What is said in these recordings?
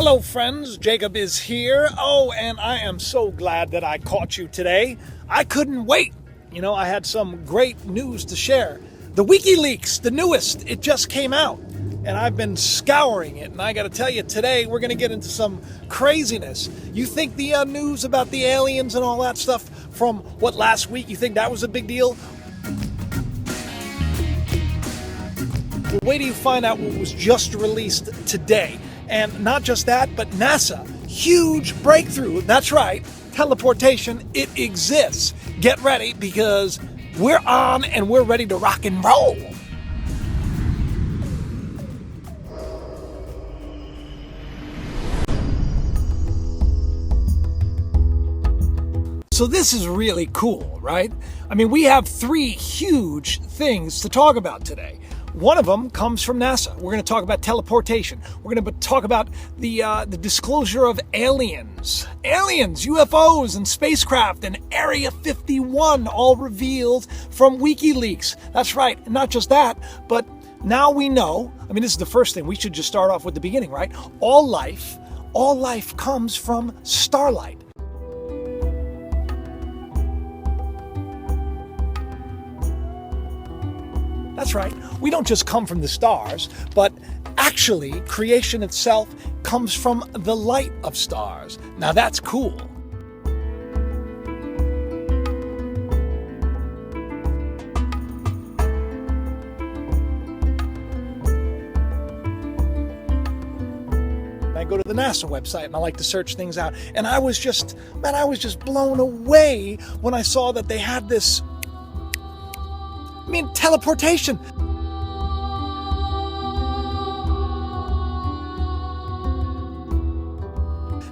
Hello friends, Jacob is here. Oh, and I am so glad that I caught you today. I couldn't wait. I had some great news to share. The WikiLeaks, the newest, it just came out. And I've been scouring it. And I got to tell you, today we're going to get into some craziness. You think the news about the aliens and all that stuff from last week, you think that was a big deal? Well, wait till you find out what was just released today. And not just that, but NASA, huge breakthrough. That's right, teleportation, it exists. Get ready because we're on and we're ready to rock and roll. So this is really cool, right? I mean, we have three huge things to talk about today. One of them comes from NASA. We're going to talk about teleportation. We're going to talk about the disclosure of aliens, UFOs, and spacecraft, and Area 51, all revealed from WikiLeaks. That's right. And not just that, but now we know. I mean, this is the first thing. We should just start off with the beginning, right? All life comes from starlight. That's right. We don't just come from the stars, but actually creation itself comes from the light of stars. Now that's cool. I go to the NASA website and I like to search things out. And I was just blown away when I saw that they had this teleportation.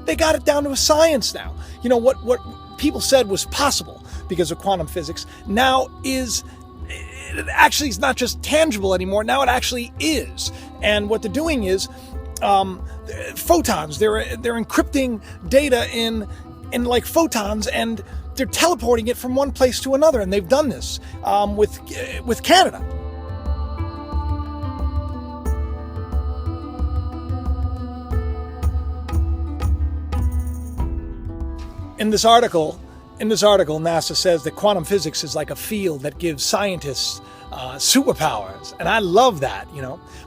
They got it down to a science now. What people said was possible because of quantum physics now is, it actually is not just tangible anymore. Now it actually is. And what they're doing is photons. They're encrypting data in like photons, and they're teleporting it from one place to another, and they've done this with Canada. In this article, NASA says that quantum physics is like a field that gives scientists superpowers, and I love that,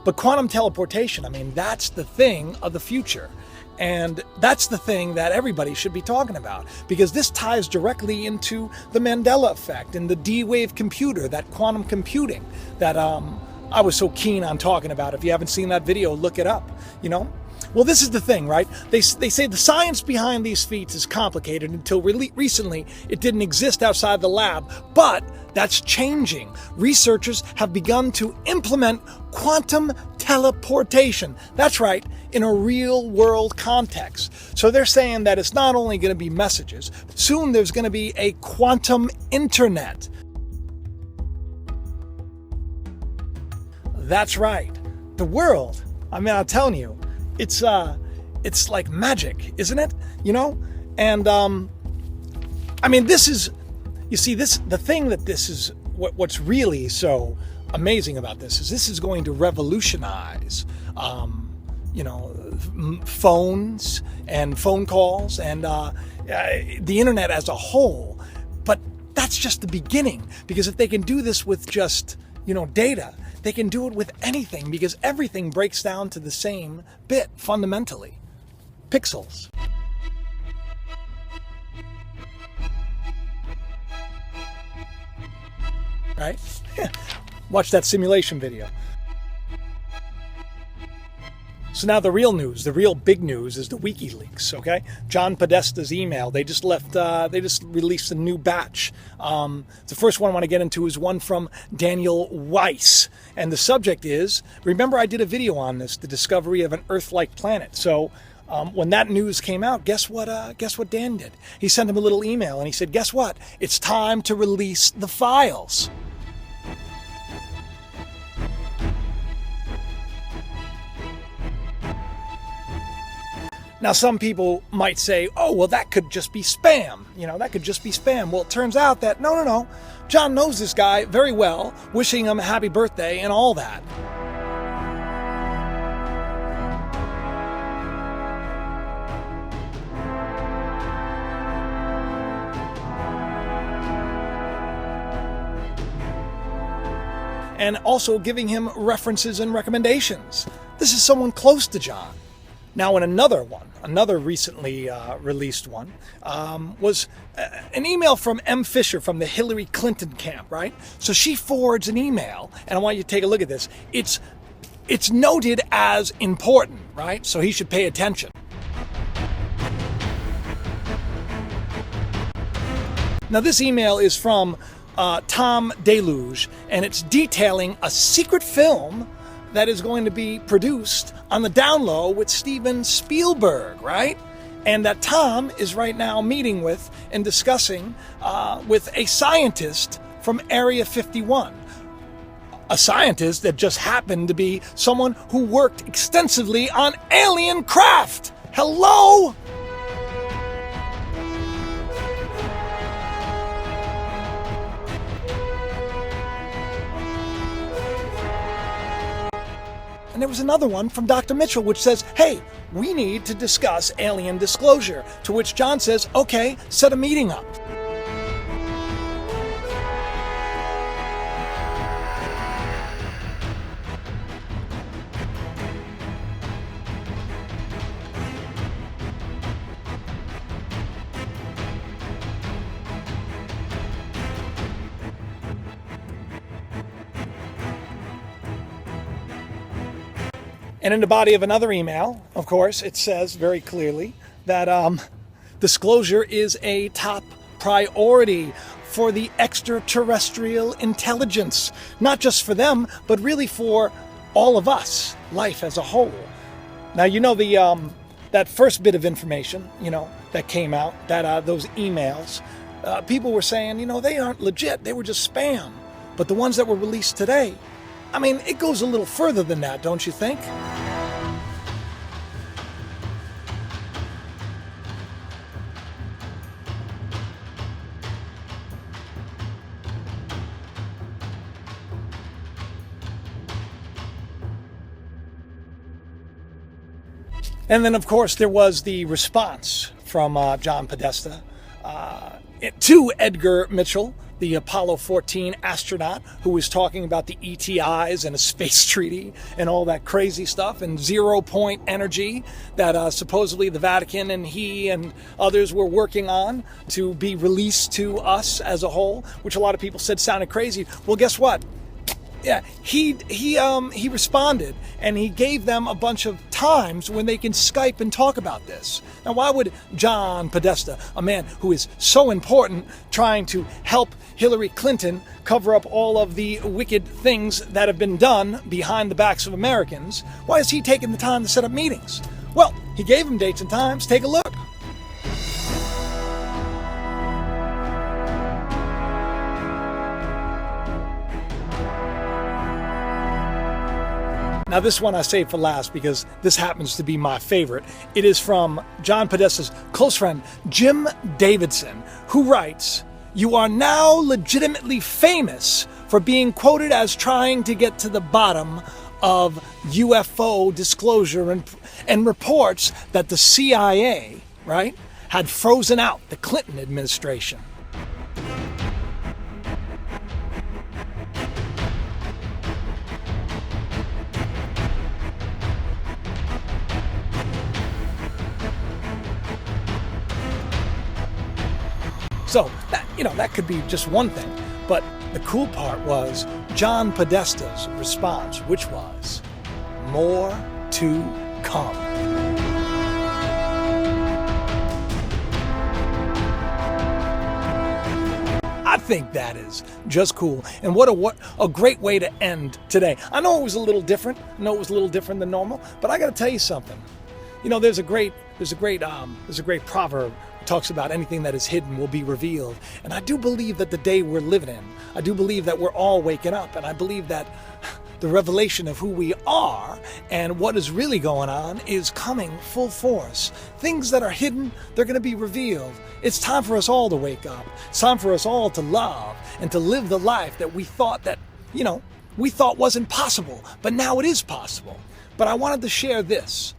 But quantum teleportation, that's the thing of the future. And that's the thing that everybody should be talking about, because this ties directly into the Mandela effect and the D-wave computer, that quantum computing that I was so keen on talking about. If you haven't seen that video, look it up, Well, this is the thing, right? They say the science behind these feats is complicated. Until recently, it didn't exist outside the lab, but that's changing. Researchers have begun to implement quantum teleportation. That's right, in a real-world context. So they're saying that it's not only going to be messages. Soon there's going to be a quantum internet. That's right. The world, I'm telling you, it's like magic, isn't it? And this is, you see, the thing that this is, what's really so amazing about this is going to revolutionize, phones and phone calls and the internet as a whole. But that's just the beginning, because if they can do this with just, data, they can do it with anything, because everything breaks down to the same bit fundamentally. Pixels. Right? Watch that simulation video. So now the real news, the real big news is the WikiLeaks, okay? John Podesta's email. They just released a new batch. The first one I want to get into is one from Daniel Weiss. And the subject is, remember I did a video on this, the discovery of an Earth-like planet. So when that news came out, guess what Dan did? He sent him a little email and he said, guess what? It's time to release the files. Now, some people might say, oh, well, that could just be spam. That could just be spam. Well, it turns out that, no. John knows this guy very well, wishing him a happy birthday and all that. and also giving him references and recommendations. This is someone close to John. Now, in another recently released one, was an email from M. Fisher from the Hillary Clinton camp, right? So she forwards an email, and I want you to take a look at this. It's noted as important, right? So he should pay attention. Now, this email is from Tom Deluge, and it's detailing a secret film that is going to be produced on the down low with Steven Spielberg, right? And that Tom is right now meeting with and discussing with a scientist from Area 51. A scientist that just happened to be someone who worked extensively on alien craft. Hello? And there was another one from Dr. Mitchell which says, hey, we need to discuss alien disclosure. To which John says, okay, set a meeting up. And in the body of another email, of course, it says very clearly that disclosure is a top priority for the extraterrestrial intelligence. Not just for them, but really for all of us, life as a whole. Now, you know, that first bit of information, that came out, that those emails, people were saying, they aren't legit. They were just spam. But the ones that were released today, I mean, it goes a little further than that, don't you think? And then, of course, there was the response from John Podesta to Edgar Mitchell, the Apollo 14 astronaut who was talking about the ETIs and a space treaty and all that crazy stuff and 0-point energy that supposedly the Vatican and he and others were working on to be released to us as a whole, which a lot of people said sounded crazy. Well, guess what? Yeah, he responded, and he gave them a bunch of times when they can Skype and talk about this. Now, why would John Podesta, a man who is so important, trying to help Hillary Clinton cover up all of the wicked things that have been done behind the backs of Americans, why is he taking the time to set up meetings? Well, he gave them dates and times. Take a look. Now, this one I saved for last because this happens to be my favorite. It is from John Podesta's close friend, Jim Davidson, who writes, "You are now legitimately famous for being quoted as trying to get to the bottom of UFO disclosure and reports that the CIA, right, had frozen out the Clinton administration." So, that could be just one thing. But the cool part was John Podesta's response, which was, more to come. I think that is just cool. And what a great way to end today. I know it was a little different. I know it was a little different than normal. But I got to tell you something. There's a great proverb. Talks about anything that is hidden will be revealed. And I do believe that the day we're living in, I do believe that we're all waking up, and I believe that the revelation of who we are and what is really going on is coming full force. Things that are hidden, they're going to be revealed. It's time for us all to wake up. It's time for us all to love and to live the life that we thought wasn't possible, but now it is possible. But I wanted to share this.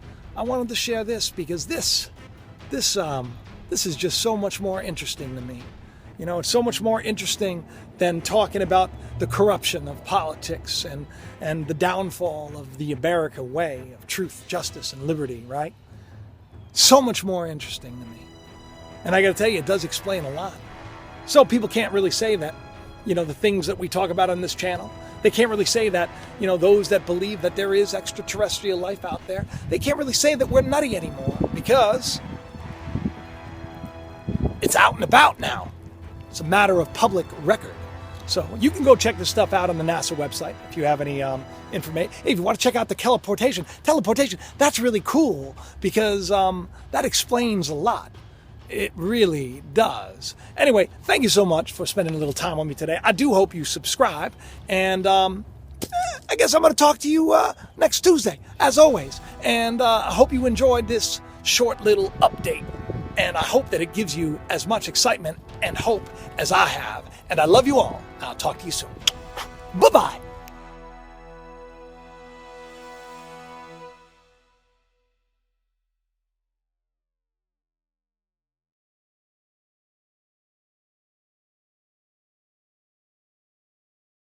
Because this is just so much more interesting to me. You know, it's so much more interesting than talking about the corruption of politics and the downfall of the America way of truth, justice, and liberty, right? So much more interesting to me. And I got to tell you, it does explain a lot. So people can't really say that, you know, the things that we talk about on this channel, they can't really say that, you know, those that believe that there is extraterrestrial life out there, they can't really say that we're nutty anymore because it's out and about now. It's a matter of public record. So you can go check this stuff out on the NASA website if you have any information. Hey, if you want to check out the teleportation, that's really cool because that explains a lot. It really does. Anyway, thank you so much for spending a little time with me today. I do hope you subscribe. And I guess I'm going to talk to you next Tuesday, as always. And I hope you enjoyed this short little update. And I hope that it gives you as much excitement and hope as I have. And I love you all. I'll talk to you soon. Bye-bye.